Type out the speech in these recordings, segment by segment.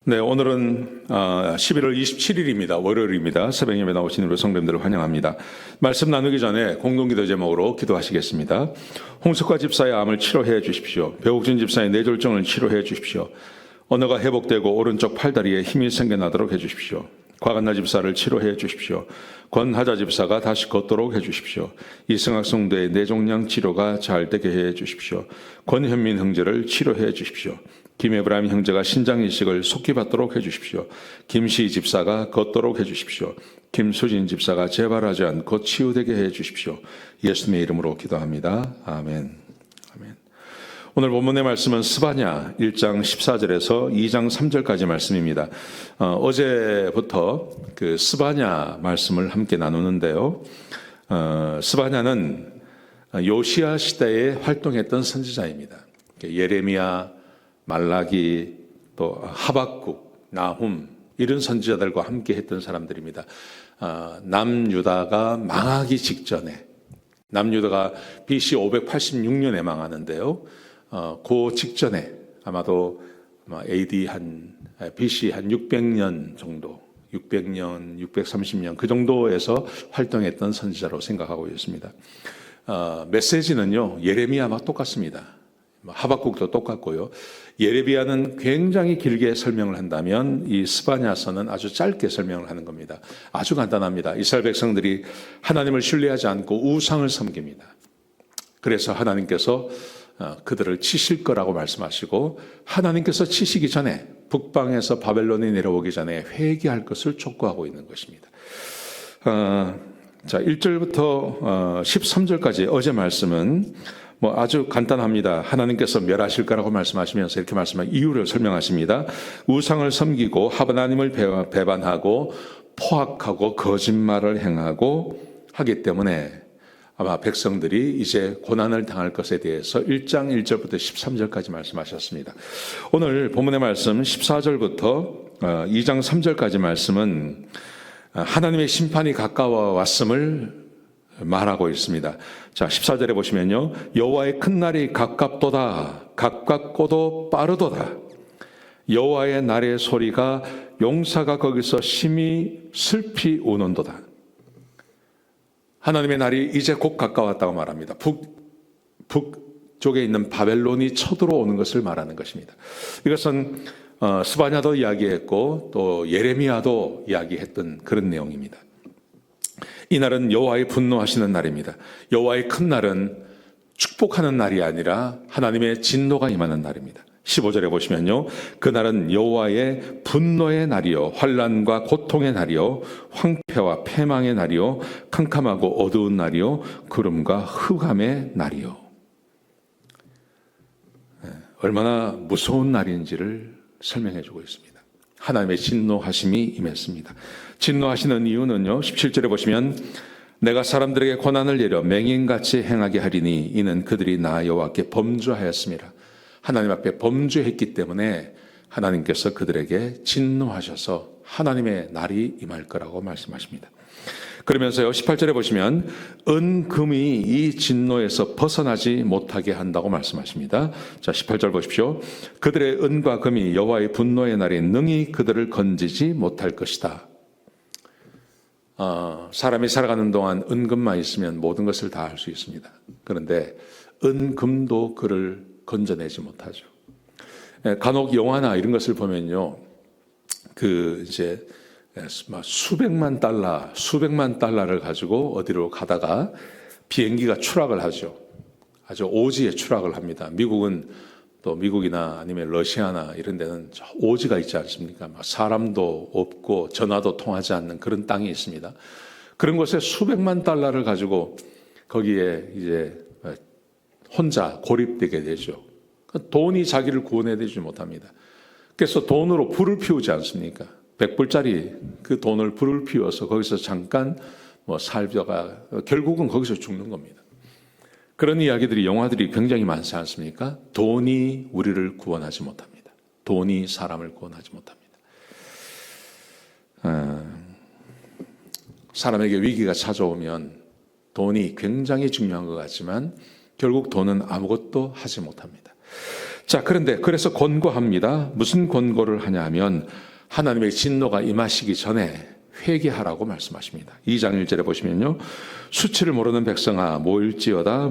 네, 오늘은 11월 27일입니다. 월요일입니다. 새벽 예배 나오신 우리 성도님들을 환영합니다. 말씀 나누기 전에 공동기도 제목으로 기도하시겠습니다. 홍석화 집사의 암을 치료해 주십시오. 배옥진 집사의 뇌졸중을 치료해 주십시오. 언어가 회복되고 오른쪽 팔다리에 힘이 생겨나도록 해 주십시오. 곽한나 집사를 치료해 주십시오. 권하자 집사가 다시 걷도록 해 주십시오. 이승학 성도의 뇌종양 치료가 잘 되게 해 주십시오. 권현민 형제를 치료해 주십시오. 김에브라임 형제가 신장 이식을 속히 받도록 해 주십시오. 김시 집사가 걷도록 해 주십시오. 김수진 집사가 재발하지 않고 치유되게 해 주십시오. 예수님의 이름으로 기도합니다. 아멘. 아멘. 오늘 본문의 말씀은 스바냐 1장 14절에서 2장 3절까지 말씀입니다. 어제부터 그 스바냐 말씀을 함께 나누는데요. 스바냐는 요시야 시대에 활동했던 선지자입니다. 예레미야, 말라기, 또 하박국, 나훔 이런 선지자들과 함께 했던 사람들입니다. 남유다가 망하기 직전에, 남유다가 BC 586년에 망하는데요. 그 직전에 아마도 AD BC 한 600년 정도, 600년, 630년 그 정도에서 활동했던 선지자로 생각하고 있습니다. 메시지는요, 예레미야와 똑같습니다. 하박국도 똑같고요. 예레미야는 굉장히 길게 설명을 한다면 이 스바냐서는 아주 짧게 설명을 하는 겁니다. 아주 간단합니다. 이스라엘 백성들이 하나님을 신뢰하지 않고 우상을 섬깁니다. 그래서 하나님께서 그들을 치실 거라고 말씀하시고, 하나님께서 치시기 전에, 북방에서 바벨론이 내려오기 전에 회개할 것을 촉구하고 있는 것입니다. 자, 1절부터 13절까지 어제 말씀은 아주 간단합니다. 하나님께서 멸하실 거라고 말씀하시면서 이렇게 말씀한 이유를 설명하십니다. 우상을 섬기고 하나님을 배반하고 포악하고 거짓말을 행하고 하기 때문에 아마 백성들이 이제 고난을 당할 것에 대해서 1장 1절부터 13절까지 말씀하셨습니다. 오늘 본문의 말씀 14절부터 2장 3절까지 말씀은 하나님의 심판이 가까워 왔음을 말하고 있습니다. 자, 14절에 보시면요. 여호와의 큰 날이 가깝도다. 가깝고도 빠르도다. 여호와의 날의 소리가 용사가 거기서 심히 슬피 우는도다. 하나님의 날이 이제 곧 가까웠다고 말합니다. 북쪽에 있는 바벨론이 쳐들어오는 것을 말하는 것입니다. 이것은 스바냐도 이야기했고 또 예레미야도 이야기했던 그런 내용입니다. 이 날은 여호와의 분노하시는 날입니다. 여호와의 큰 날은 축복하는 날이 아니라 하나님의 진노가 임하는 날입니다. 15절에 보시면요. 그날은 여호와의 분노의 날이요, 환난과 고통의 날이요, 황폐와 패망의 날이요, 캄캄하고 어두운 날이요, 구름과 흑암의 날이요. 얼마나 무서운 날인지를 설명해 주고 있습니다. 하나님의 진노하심이 임했습니다. 진노하시는 이유는요, 17절에 보시면 내가 사람들에게 고난을 내려 맹인같이 행하게 하리니 이는 그들이 나 여호와께 범죄하였습니다. 하나님 앞에 범죄했기 때문에 하나님께서 그들에게 진노하셔서 하나님의 날이 임할 거라고 말씀하십니다. 그러면서요, 18절에 보시면 은금이 이 진노에서 벗어나지 못하게 한다고 말씀하십니다. 자, 18절 보십시오. 그들의 은과 금이 여호와의 분노의 날에 능히 그들을 건지지 못할 것이다. 사람이 살아가는 동안 은금만 있으면 모든 것을 다 할 수 있습니다. 그런데 은금도 그를 건져내지 못하죠. 간혹 영화나 이런 것을 보면요, 이제 수백만 달러를 가지고 어디로 가다가 비행기가 추락을 하죠. 아주 오지에 추락을 합니다. 미국은 또 미국이나 아니면 러시아나 이런 데는 오지가 있지 않습니까? 사람도 없고 전화도 통하지 않는 그런 땅이 있습니다. 그런 곳에 수백만 달러를 가지고 거기에 이제 혼자 고립되게 되죠. 돈이 자기를 구원해내지 못합니다. 그래서 돈으로 불을 피우지 않습니까? 100불짜리 그 돈을 불을 피워서 거기서 잠깐 살다가 결국은 거기서 죽는 겁니다. 그런 이야기들이, 영화들이 굉장히 많지 않습니까? 돈이 우리를 구원하지 못합니다. 돈이 사람을 구원하지 못합니다. 사람에게 위기가 찾아오면 돈이 굉장히 중요한 것 같지만 결국 돈은 아무것도 하지 못합니다. 자, 그런데 그래서 권고합니다. 무슨 권고를 하냐 하면 하나님의 진노가 임하시기 전에 회개하라고 말씀하십니다. 2장 1절에 보시면요. 수치를 모르는 백성아 모일지어다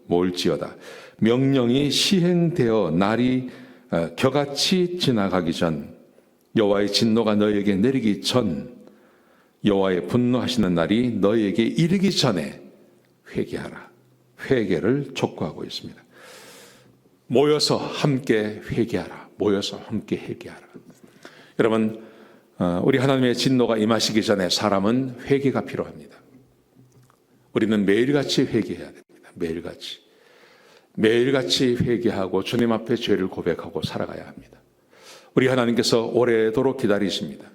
모일지어다. 명령이 시행되어 날이 겨같이 지나가기 전 여호와의 진노가 너희에게 내리기 전 여호와의 분노하시는 날이 너희에게 이르기 전에 회개하라. 회개를 촉구하고 있습니다. 모여서 함께 회개하라. 모여서 함께 회개하라. 여러분, 우리 하나님의 진노가 임하시기 전에 사람은 회개가 필요합니다. 우리는 매일같이 회개해야 됩니다. 매일같이 회개하고 주님 앞에 죄를 고백하고 살아가야 합니다. 우리 하나님께서 오래도록 기다리십니다.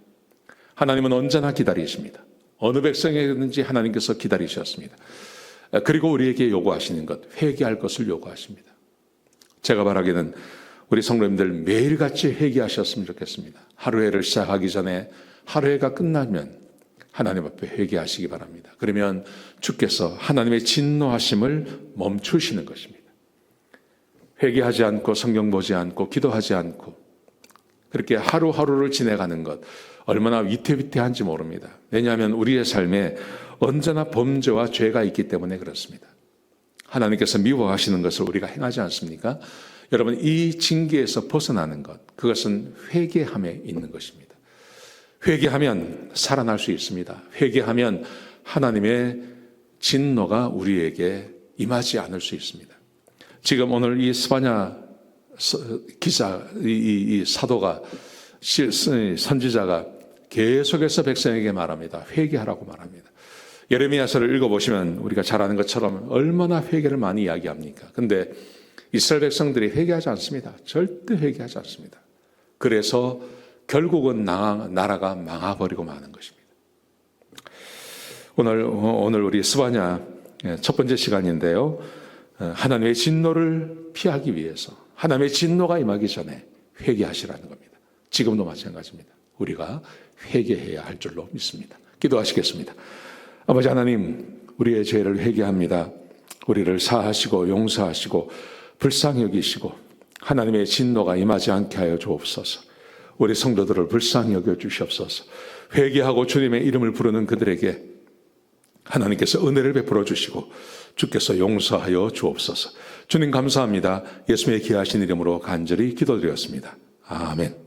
하나님은 언제나 기다리십니다. 어느 백성이든지 하나님께서 기다리셨습니다. 그리고 우리에게 요구하시는 것, 회개할 것을 요구하십니다. 제가 바라기는 우리 성도님들 매일같이 회개하셨으면 좋겠습니다. 하루해를 시작하기 전에 하루해가 끝나면 하나님 앞에 회개하시기 바랍니다. 그러면 주께서 하나님의 진노하심을 멈추시는 것입니다. 회개하지 않고 성경 보지 않고 기도하지 않고 그렇게 하루하루를 지내가는 것 얼마나 위태위태한지 모릅니다. 왜냐하면 우리의 삶에 언제나 범죄와 죄가 있기 때문에 그렇습니다. 하나님께서 미워하시는 것을 우리가 행하지 않습니까? 여러분, 이 징계에서 벗어나는 것, 그것은 회개함에 있는 것입니다. 회개하면 살아날 수 있습니다. 회개하면 하나님의 진노가 우리에게 임하지 않을 수 있습니다. 지금 오늘 이 스바냐 기자, 이 사도가, 선지자가 계속해서 백성에게 말합니다. 회개하라고 말합니다. 예레미야서를 읽어보시면 우리가 잘 아는 것처럼 얼마나 회개를 많이 이야기합니까? 근데 이스라엘 백성들이 회개하지 않습니다. 절대 회개하지 않습니다. 그래서 결국은 나라가 망해버리고 마는 것입니다. 오늘 우리 스바냐 첫 번째 시간인데요. 하나님의 진노를 피하기 위해서 하나님의 진노가 임하기 전에 회개하시라는 겁니다. 지금도 마찬가지입니다. 우리가 회개해야 할 줄로 믿습니다. 기도하시겠습니다. 아버지 하나님, 우리의 죄를 회개합니다. 우리를 사하시고 용서하시고 불쌍히 여기시고 하나님의 진노가 임하지 않게 하여 주옵소서. 우리 성도들을 불쌍히 여겨 주시옵소서. 회개하고 주님의 이름을 부르는 그들에게 하나님께서 은혜를 베풀어 주시고 주께서 용서하여 주옵소서. 주님 감사합니다. 예수님의 귀하신 이름으로 간절히 기도드렸습니다. 아멘.